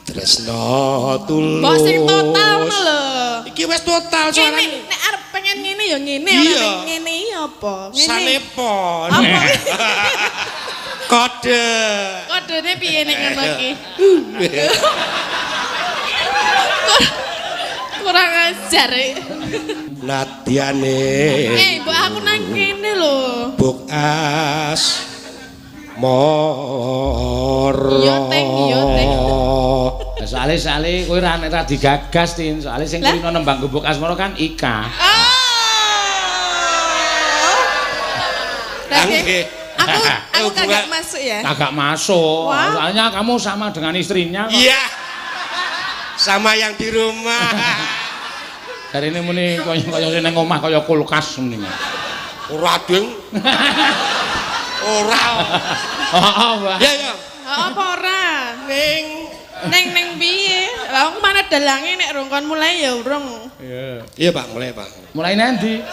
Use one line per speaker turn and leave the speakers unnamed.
Tresno tulus.
Mbok sing total ngono lho.
Iki wis total suarane.
Nek arep pengen ngene ya ngene,
Iya.
ora ngene iki apa? Ngene.
Salepon.
Apa?
Kode.
Kodene piye nek ngono iki? Kurang ajar.
Nadyane.
Mbok aku nang kene lho.
Buk as moro.
Iya, Teng, iya, Teng.
Soale kowe ra nek ra digagas Tin, soale sing kulino nembang gubuk asmara kan Ika.
Nggih.
Aku kagak masuk ya.
Kagak masuk.
Wah.
Soalnya kamu sama dengan istrinya kok.
Iya. Sama yang di rumah.
Dari ini muni kaya nang omah kaya kulkas muni.
Ora, Ding. Ora.
Heeh, Mbak.
Ya, ya.
Apa ora? Neng piye? Lah aku mana dalange nek rong kon mulai ya urung.
Iya.
Iya, Pak, mulai, Pak.
Mulai nanti.